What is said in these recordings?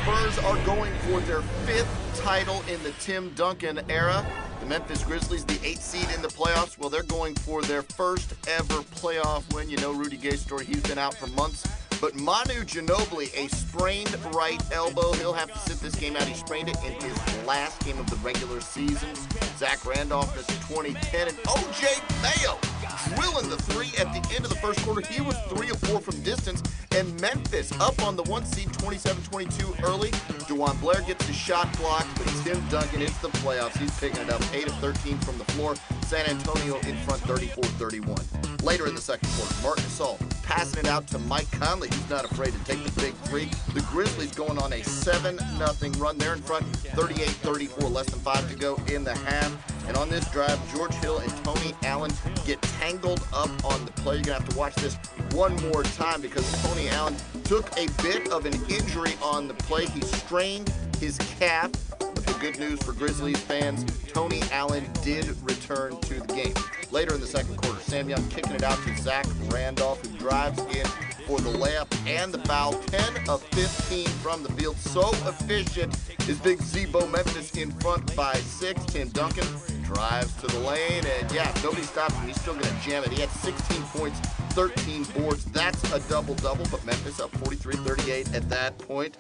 Spurs are going for their 5th title in the Tim Duncan era. The Memphis Grizzlies, the 8th seed in the playoffs, well, they're going for their first ever playoff win. You know Rudy Gay's story, he's been out for months. But Manu Ginobili, a sprained right elbow. He'll have to sit this game out. He sprained it in his last game of the regular season. Zach Randolph is 2010. And O.J. Mayo drilling the three at the end of the first quarter. He was 3 of 4 from distance. And Memphis up on the 1 seed, 27-22 early. DeJuan Blair gets his shot blocked, but Tim Duncan, it's the playoffs. He's picking it up, 8 of 13 from the floor. San Antonio in front, 34-31. Later in the second quarter, Marc Gasol passing it out to Mike Conley, who's not afraid to take the big three. The Grizzlies going on a 7-0 run. They're in front, 38-34, less than 5 to go in the half. And on this drive, George Hill and Tony Allen get tangled up on the play. You're going to have to watch this one more time because Tony Allen took a bit of an injury on the play. He strained his calf. But the good news for Grizzlies fans, Tony Allen did return to the game. Later in the second quarter, Sam Young kicking it out to Zach Randolph, who drives in for the layup and the foul. 10 of 15 from the field. So efficient is Big Z-Bo. Memphis in front by 6. Tim Duncan drives to the lane, and yeah, nobody stops him. He's still going to jam it. He had 16 points, 13 boards. That's a double-double, but Memphis up 43-38 at that point.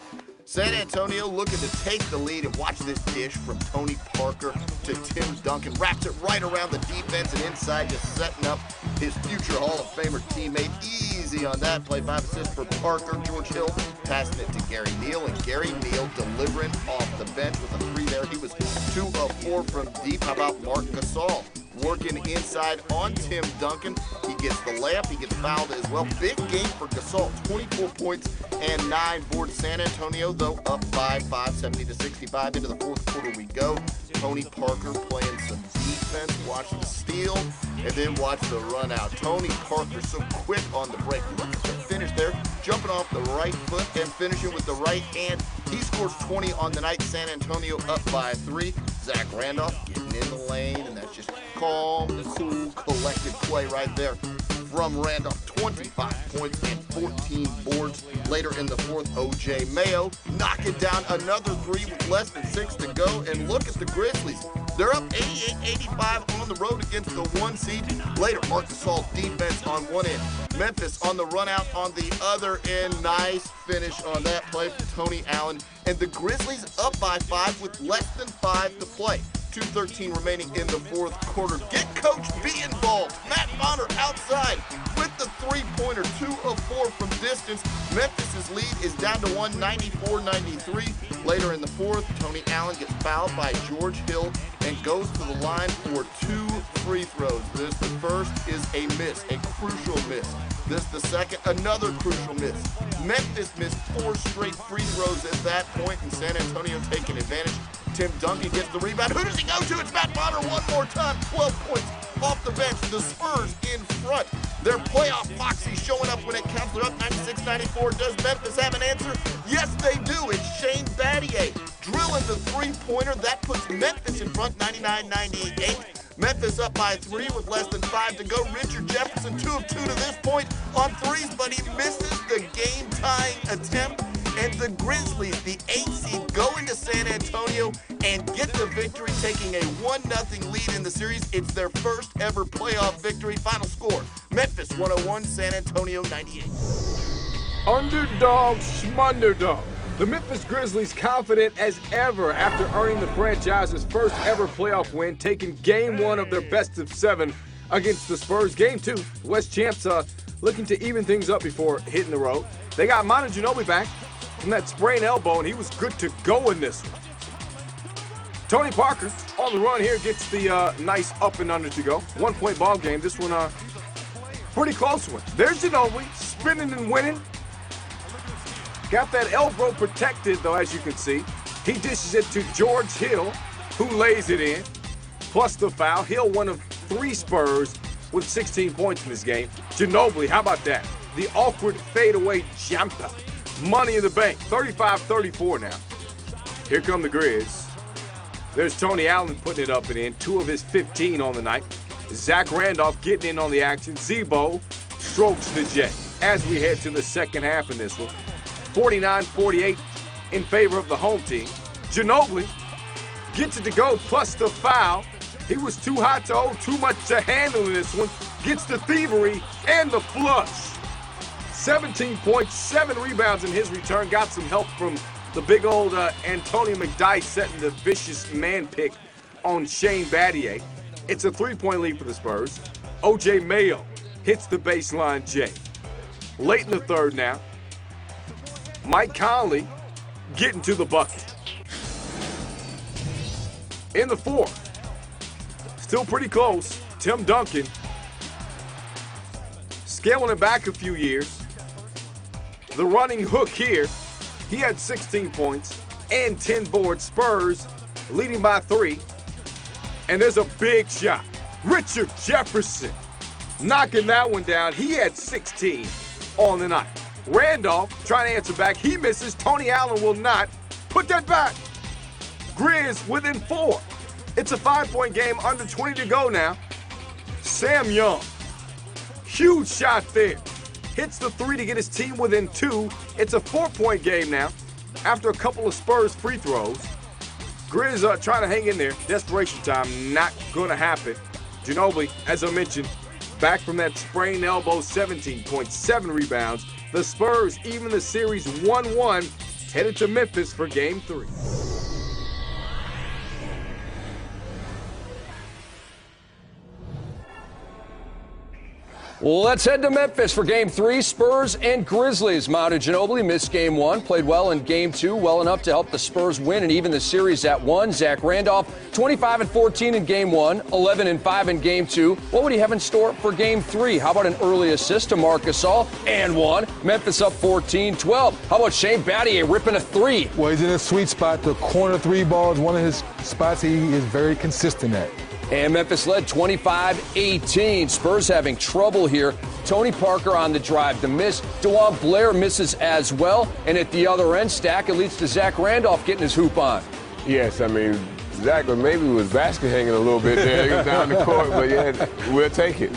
San Antonio looking to take the lead, and watch this dish from Tony Parker to Tim Duncan. Wraps it right around the defense and inside, just setting up his future Hall of Famer teammate. Easy on that play. 5 assists for Parker. George Hill passing it to Gary Neal, and Gary Neal delivering off the bench with a 3 there. He was 2 of 4 from deep. How about Marc Gasol working inside on Tim Duncan? He gets the layup. He gets fouled as well. Big game for Gasol. 24 points and 9 boards. San Antonio, though, up by 5, 70-65. Into the fourth quarter we go. Tony Parker playing some defense. Watch the steal, and then watch the run out. Tony Parker so quick on the break. Look at the finish there. Jumping off the right foot and finishing with the right hand. He scores 20 on the night. San Antonio up by 3. Zach Randolph getting in the lane, and that's just calm, cool, collected play right there from Randolph. 25 points and 14 boards. Later in the fourth, O.J. Mayo knocking down another 3 with less than 6 to go. And look at the Grizzlies. They're up 88-85 on the road against the 1 seed. Later, Marc Gasol defense on one end. Memphis on the run out on the other end. Nice finish on that play for Tony Allen. And the Grizzlies up by 5 with less than 5 to play. 2:13 remaining in the fourth quarter. Get Coach B involved. Matt Bonner outside with the 3-pointer, 2 of 4 from distance. Memphis' lead is down to 1, 94-93. Later in the fourth, Tony Allen gets fouled by George Hill and goes to the line for 2 free throws. The first is a miss, a crucial miss. The second, another crucial miss. Memphis missed 4 straight free throws at that point, and San Antonio taking advantage. Tim Duncan gets the rebound. Who does he go to? It's Matt Bonner one more time. 12 points off the bench. The Spurs in front. Their playoff foxy showing up when it counts. They're up 96-94. Does Memphis have an answer? Yes, they do. It's Shane Battier drilling the 3-pointer. That puts Memphis in front, 99-98. Memphis up by 3 with less than 5 to go. Richard Jefferson, 2 of 2 to this point on threes, but he misses the game-tying attempt. And the Grizzlies, the 8th seed, go into San Antonio and get the victory, taking a 1-0 lead in the series. It's their first ever playoff victory. Final score, Memphis 101, San Antonio 98. Underdog schmunderdog. The Memphis Grizzlies confident as ever after earning the franchise's first ever playoff win, taking Game 1 of their best-of-7 against the Spurs. Game 2, West Champs looking to even things up before hitting the road. They got Manu Ginobili back from that sprained elbow, and he was good to go in this one. Tony Parker on the run here gets the nice up and under to go. 1-point ball game. This one, pretty close one. There's Ginobili spinning and winning. Got that elbow protected, though, as you can see. He dishes it to George Hill, who lays it in, plus the foul. Hill, one of 3 Spurs with 16 points in this game. Ginobili, how about that? The awkward fadeaway jumper. Money in the bank, 35-34 now. Here come the Grizz. There's Tony Allen putting it up and in, 2 of his 15 on the night. Zach Randolph getting in on the action. Z-Bo strokes the J as we head to the second half in this one. 49-48, in favor of the home team. Ginobili gets it to go, plus the foul. He was too hot to hold, too much to handle in this one. Gets the thievery and the flush. 17 points, 7 rebounds in his return. Got some help from the big old Antonio McDyess setting the vicious man pick on Shane Battier. It's a 3-point lead for the Spurs. O.J. Mayo hits the baseline J. Late in the third now. Mike Conley getting to the bucket. In the fourth, still pretty close, Tim Duncan scaling it back a few years. The running hook here, he had 16 points and 10 boards. Spurs leading by 3. And there's a big shot. Richard Jefferson knocking that one down. He had 16 on the night. Randolph trying to answer back. He misses. Tony Allen will not. Put that back. Grizz within 4. It's a 5-point game, under 20 to go now. Sam Young, huge shot there. Hits the 3 to get his team within 2. It's a 4-point game now after a couple of Spurs free throws. Grizz trying to hang in there. Desperation time, not going to happen. Ginobili, as I mentioned, back from that sprained elbow, 17.7 rebounds. The Spurs even the series 1-1, headed to Memphis for Game 3. Well, let's head to Memphis for Game 3. Spurs and Grizzlies. Manu Ginobili missed Game 1, played well in Game 2, well enough to help the Spurs win and even the series at 1. Zach Randolph, 25-14 in Game 1, 11-5 in Game 2. What would he have in store for Game 3? How about an early assist to Marc Gasol and 1? Memphis up 14-12. How about Shane Battier ripping a 3? Well, he's in a sweet spot. The corner 3 ball is one of his spots he is very consistent at. And Memphis led 25-18. Spurs having trouble here. Tony Parker on the drive. The miss. DeJuan Blair misses as well. And at the other end, Stack, it leads to Zach Randolph getting his hoop on. Yes, I mean, Zach maybe was basket hanging a little bit there. He was down the court, but yeah, we'll take it.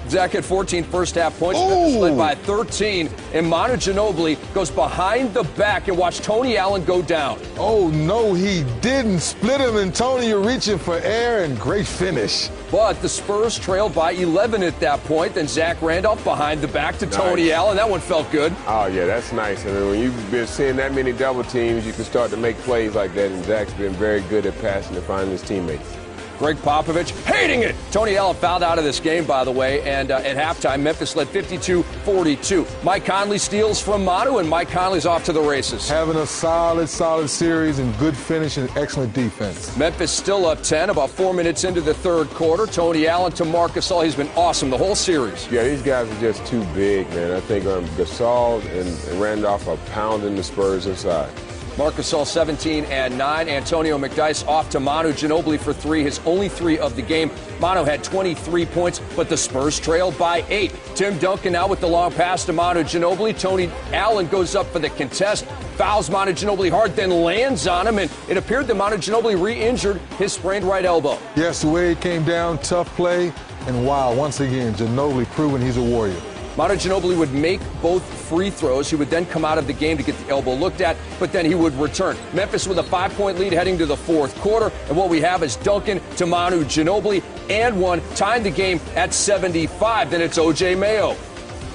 Zach had 14 first-half points. Memphis led by 13. And Manu Ginobili goes behind the back and watch Tony Allen go down. Oh, no, he didn't. Split him, and Tony reaching for air, and great finish. But the Spurs trailed by 11 at that point. Then Zach Randolph behind the back to Tony Allen. That one felt good. Oh, yeah, that's nice. I mean, when you've been seeing that many double teams, you can start to make plays like that, and Zach's been very good at passing to find his teammates. Greg Popovich hating it. Tony Allen fouled out of this game, by the way, and at halftime, Memphis led 52-42. Mike Conley steals from Manu, and Mike Conley's off to the races. Having a solid series and good finish and excellent defense. Memphis still up 10, about 4 minutes into the third quarter. Tony Allen to Marc Gasol. He's been awesome the whole series. Yeah, these guys are just too big, man. I think Gasol and Randolph are pounding the Spurs inside. Marc Gasol 17 and 9. Antonio McDyess off to Manu Ginobili for 3, his only 3 of the game. Manu had 23 points, but the Spurs trailed by 8. Tim Duncan now with the long pass to Manu Ginobili. Tony Allen goes up for the contest, fouls Manu Ginobili hard, then lands on him, and it appeared that Manu Ginobili re-injured his sprained right elbow. Yes, the way it came down, tough play, and wow, once again, Ginobili proving he's a warrior. Manu Ginobili would make both free throws. He would then come out of the game to get the elbow looked at, but then he would return. Memphis with a 5-point lead heading to the fourth quarter, and what we have is Duncan to Manu Ginobili and 1, tying the game at 75. Then it's O.J. Mayo.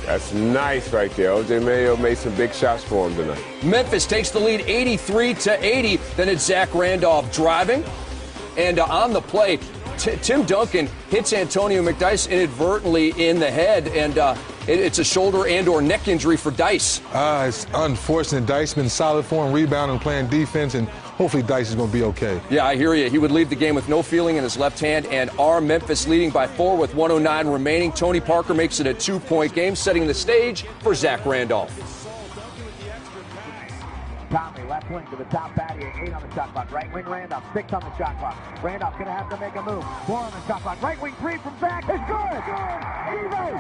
That's nice right there. O.J. Mayo made some big shots for him tonight. Memphis takes the lead 83-80. Then it's Zach Randolph driving, and on the play, Tim Duncan hits Antonio McDyess inadvertently in the head, and it's a shoulder and or neck injury for Dice. It's unfortunate. Dice been solid for him, rebounding, playing defense, and hopefully Dice is going to be okay. Yeah, I hear you. He would leave the game with no feeling in his left hand and arm. Memphis leading by 4 with 109 remaining. Tony Parker makes it a 2-point game, setting the stage for Zach Randolph. Conley, left wing to the top Battier, 8 on the shot clock. Right wing Randolph, 6 on the shot clock. Randolph gonna have to make a move. 4 on the shot clock. Right wing 3 from Zach. It's good. Even.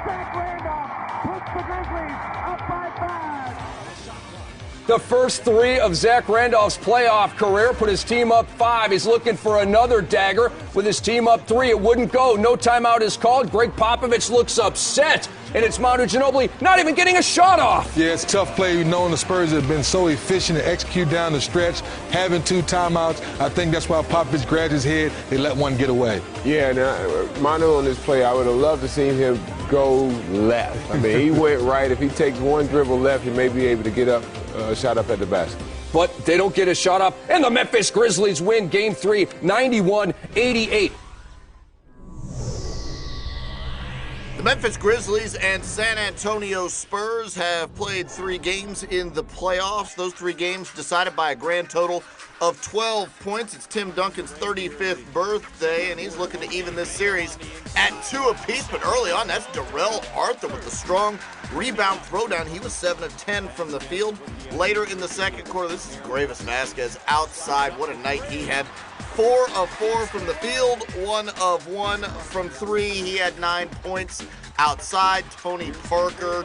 Zach Randolph puts the Grizzlies up by 5. The first three of Zach Randolph's playoff career put his team up 5. He's looking for another dagger with his team up 3. It wouldn't go. No timeout is called. Greg Popovich looks upset. And it's Manu Ginobili not even getting a shot off. Yeah, it's a tough play. Knowing the Spurs have been so efficient to execute down the stretch, having 2 timeouts. I think that's why Popovich grabbed his head. They let one get away. Yeah, now, Manu on this play, I would have loved to see him go left. I mean, he went right. If he takes one dribble left, he may be able to get up, shot up at the basket. But they don't get a shot up, and the Memphis Grizzlies win Game 3, 91-88. The Memphis Grizzlies and San Antonio Spurs have played 3 games in the playoffs. Those 3 games decided by a grand total of 12 points. It's Tim Duncan's 35th birthday, and he's looking to even this series at 2 apiece. But early on, that's Darrell Arthur with a strong rebound throwdown. He was 7 of 10 from the field. Later in the second quarter, this is Gravis Vasquez outside. What a night he had. 4 of 4 from the field, 1 of 1 from 3. He had 9 points outside. Tony Parker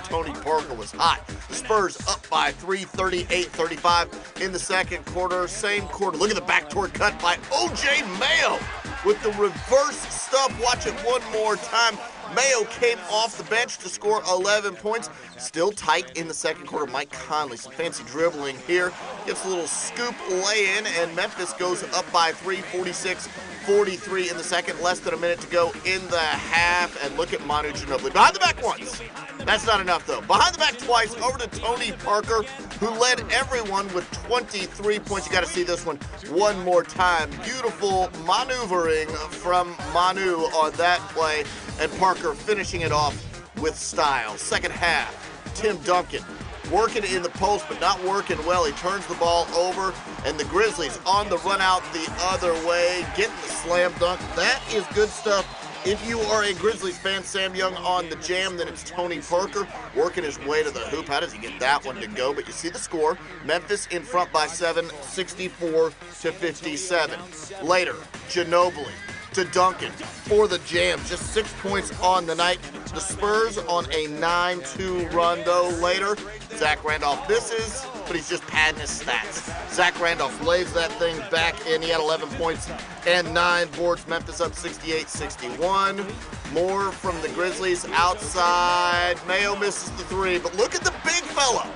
was hot. The Spurs up by 3, 38-35 in the second quarter. Same quarter. Look at the backdoor cut by O.J. Mayo with the reverse stuff. Watch it one more time. Mayo came off the bench to score 11 points. Still tight in the second quarter. Mike Conley, some fancy dribbling here. Gets a little scoop lay-in, and Memphis goes up by 3, 46-43 in the second. Less than a minute to go in the half. And look at Manu Ginobili. Behind the back once. That's not enough, though. Behind the back twice, over to Tony Parker, who led everyone with 23 points. You got to see this one more time. Beautiful maneuvering from Manu on that play, and Parker finishing it off with style. Second half, Tim Duncan working in the post, but not working well. He turns the ball over, and the Grizzlies on the run out the other way, getting the slam dunk. That is good stuff. If you are a Grizzlies fan, Sam Young on the jam, then it's Tony Parker working his way to the hoop. How does he get that one to go? But you see the score. Memphis in front by 7, 64-57. Later, Ginobili to Duncan for the jam. Just 6 points on the night. The Spurs on a 9-2 run, though. Later, Zach Randolph misses, but he's just padding his stats. Zach Randolph lays that thing back in. He had 11 points and 9 boards. Memphis up 68-61. More from the Grizzlies outside. Mayo misses the 3, but look at the big fella.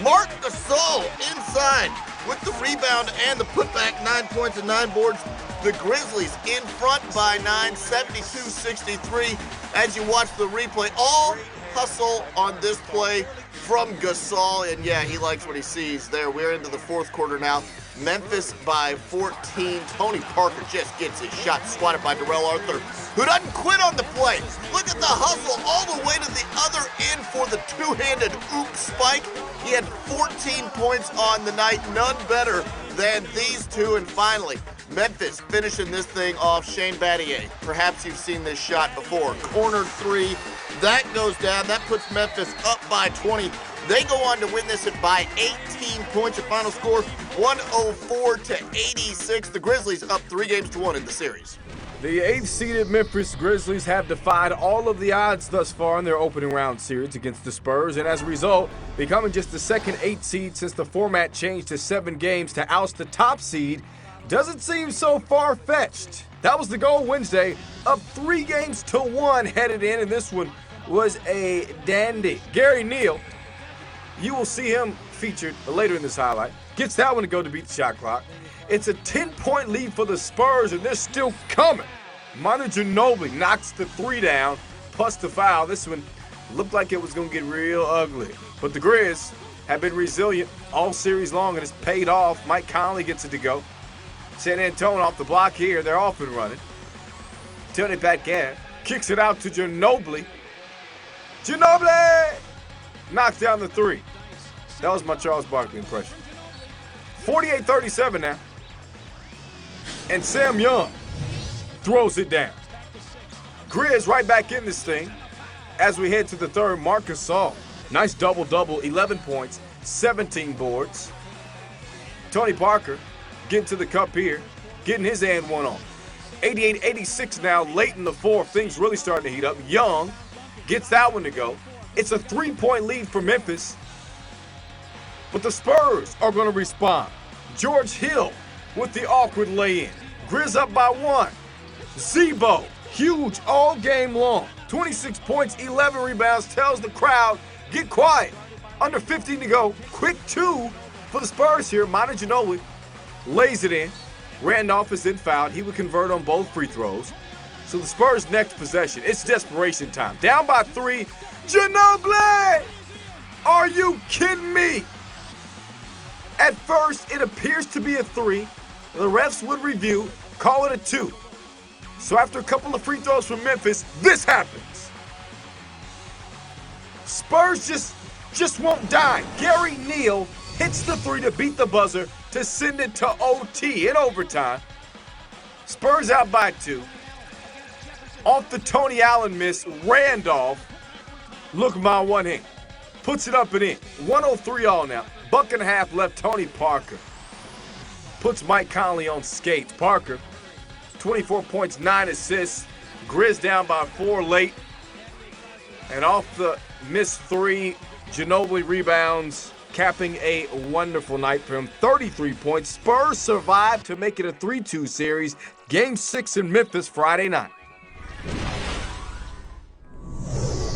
Marc Gasol inside with the rebound and the putback. 9 points and 9 boards. The Grizzlies in front by 9, 72-63. As you watch the replay, all hustle on this play from Gasol. And yeah, he likes what he sees there. We're into the fourth quarter now. Memphis by 14. Tony Parker just gets his shot swatted by Darrell Arthur, who doesn't quit on the play. Look at the hustle all the way to the other end for the two-handed oop spike. He had 14 points on the night, none better than these two. And finally, Memphis finishing this thing off. Shane Battier, perhaps you've seen this shot before. Corner 3, that goes down. That puts Memphis up by 20. They go on to win this by 18 points. Your final score, 104-86. The Grizzlies up 3-1 in the series. The 8th-seeded Memphis Grizzlies have defied all of the odds thus far in their opening round series against the Spurs, and as a result, becoming just the second 8th seed since the format changed to 7 games to oust the top seed doesn't seem so far-fetched. That was the goal Wednesday, up 3-1 headed in, and this one was a dandy. Gary Neal, you will see him featured later in this highlight, gets that one to go to beat the shot clock. It's a 10-point lead for the Spurs, and they're still coming. Manu Ginobili knocks the 3 down, plus the foul. This one looked like it was going to get real ugly. But the Grizz have been resilient all series long, and it's paid off. Mike Conley gets it to go. San Antonio off the block here. They're off and running. Tony Parker kicks it out to Ginobili. Ginobili knocks down the 3. That was my Charles Barkley impression. 48-37 now. And Sam Young throws it down. Grizz right back in this thing as we head to the third. Marc Gasol, nice double-double, 11 points, 17 boards. Tony Parker getting to the cup here, getting his and one on. 88-86 now, late in the fourth. Things really starting to heat up. Young gets that one to go. It's a 3-point lead for Memphis. But the Spurs are going to respond. George Hill with the awkward lay-in. Grizz up by 1. Zebo, huge all game long. 26 points, 11 rebounds, tells the crowd, get quiet. Under 15 to go. Quick 2 for the Spurs here. Manu Ginobili lays it in. Randolph is then fouled. He would convert on both free throws. So the Spurs' next possession, it's desperation time. Down by 3. Ginobili! Are you kidding me? At first, it appears to be a 3. The refs would review, call it a 2. So after a couple of free throws from Memphis, this happens. Spurs just won't die. Gary Neal hits the 3 to beat the buzzer to send it to OT in overtime. Spurs out by 2. Off the Tony Allen miss, Randolph, look my one hand, puts it up and in. 103 all now. Buck and a half left. Tony Parker puts Mike Conley on skates. Parker, 24 points, 9 assists. Grizz down by 4 late. And off the missed 3, Ginobili rebounds, capping a wonderful night for him. 33 points. Spurs survive to make it a 3-2 series. Game 6 in Memphis Friday night.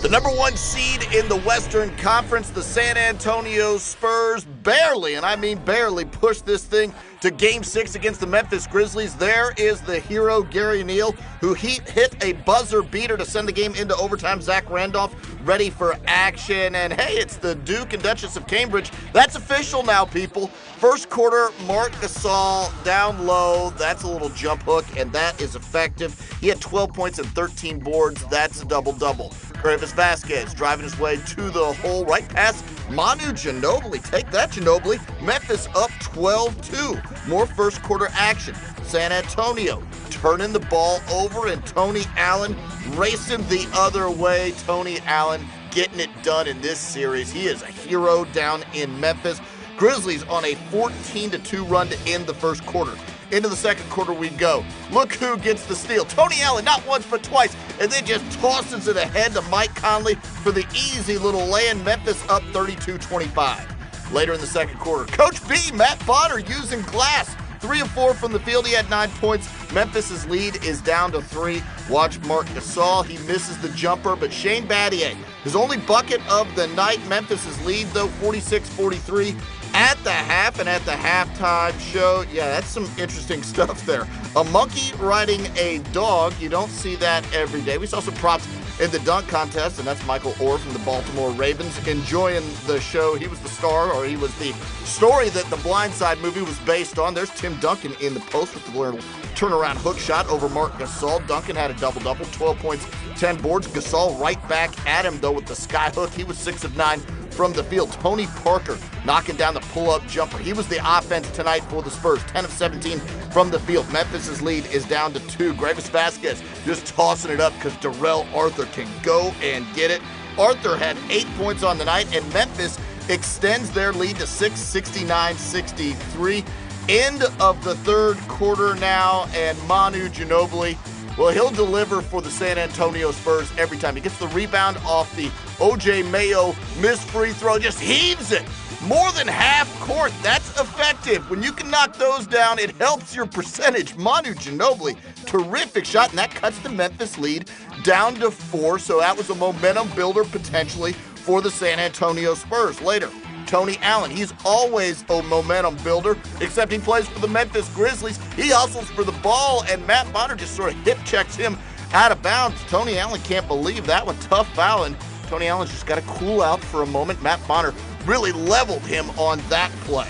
The number 1 seed in the Western Conference, the San Antonio Spurs, barely, and I mean barely, pushed this thing to Game 6 against the Memphis Grizzlies. There is the hero, Gary Neal, who hit a buzzer beater to send the game into overtime. Zach Randolph ready for action. And hey, it's the Duke and Duchess of Cambridge. That's official now, people. First quarter, Marc Gasol down low. That's a little jump hook, and that is effective. He had 12 points and 13 boards. That's a double-double. Grizzlies Vasquez driving his way to the hole right past Manu Ginobili. Take that, Ginobili. Memphis up 12-2. More first quarter action. San Antonio turning the ball over, and Tony Allen racing the other way. Tony Allen getting it done in this series. He is a hero down in Memphis. Grizzlies on a 14-2 run to end the first quarter. Into the second quarter we go. Look who gets the steal. Tony Allen, not once but twice, and then just tosses it ahead to Mike Conley for the easy little lay-in. Memphis up 32-25. Later in the second quarter, Coach B, Matt Bonner, using glass. 3 of 4 from the field. He had 9 points. Memphis' lead is down to 3. Watch Marc Gasol. He misses the jumper, but Shane Battier, his only bucket of the night. Memphis' lead, though, 46-43. At the half and at the halftime show, yeah, that's some interesting stuff there. A monkey riding a dog, you don't see that every day. We saw some props in the dunk contest, and that's Michael Orr from the Baltimore Ravens enjoying the show. He was the star, or he was the story that the Blind Side movie was based on. There's Tim Duncan in the post with the little turnaround hook shot over Marc Gasol. Duncan had a double-double, 12 points, 10 boards. Gasol right back at him, though, with the sky hook. He was 6 of 9 from the field. Tony Parker knocking down the pull-up jumper. He was the offense tonight for the Spurs. 10 of 17 from the field. Memphis' lead is down to 2. Grizzlies Vasquez just tossing it up because Darrell Arthur can go and get it. Arthur had 8 points on the night, and Memphis extends their lead to 6, 69-63. End of the third quarter now, and Manu Ginobili, well, he'll deliver for the San Antonio Spurs every time. He gets the rebound off the O.J. Mayo missed free throw, just heaves it. More than half court. That's effective. When you can knock those down, it helps your percentage. Manu Ginobili, terrific shot, and that cuts the Memphis lead down to 4. So that was a momentum builder potentially for the San Antonio Spurs. Later, Tony Allen, he's always a momentum builder, except he plays for the Memphis Grizzlies. He hustles for the ball, and Matt Bonner just sort of hip checks him out of bounds. Tony Allen can't believe that one. Tough foul, and Tony Allen's just got to cool out for a moment. Matt Bonner really leveled him on that play.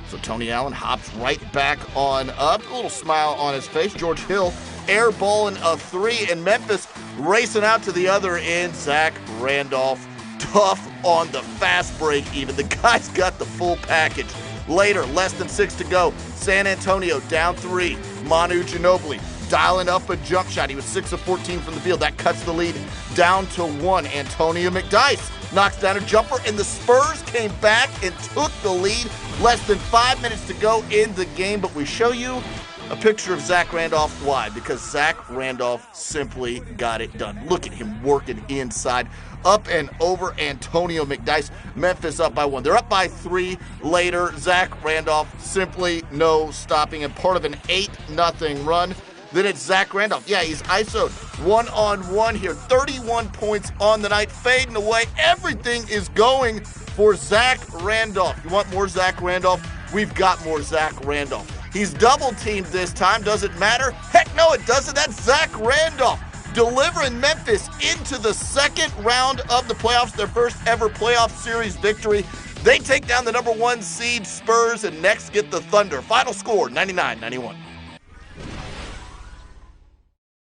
So Tony Allen hops right back on up. A little smile on his face. George Hill airballing a 3, and Memphis racing out to the other end. Zach Randolph, tough on the fast break even. The guy's got the full package. Later, less than 6 to go. San Antonio down 3. Manu Ginobili dialing up a jump shot. He was 6 of 14 from the field. That cuts the lead down to 1. Antonio McDyess knocks down a jumper, and the Spurs came back and took the lead. Less than 5 minutes to go in the game, but we show you a picture of Zach Randolph. Why? Because Zach Randolph simply got it done. Look at him working inside up and over Antonio McDyess. Memphis up by 1. They're up by 3 later. Zach Randolph, simply no stopping, and part of an 8-0 run. Then it's Zach Randolph. Yeah, he's ISO'd one-on-one here. 31 points on the night, fading away. Everything is going for Zach Randolph. You want more Zach Randolph? We've got more Zach Randolph. He's double-teamed this time. Does it matter? Heck no, it doesn't. That's Zach Randolph delivering Memphis into the second round of the playoffs, their first ever playoff series victory. They take down the number 1 seed Spurs and next get the Thunder. Final score, 99-91.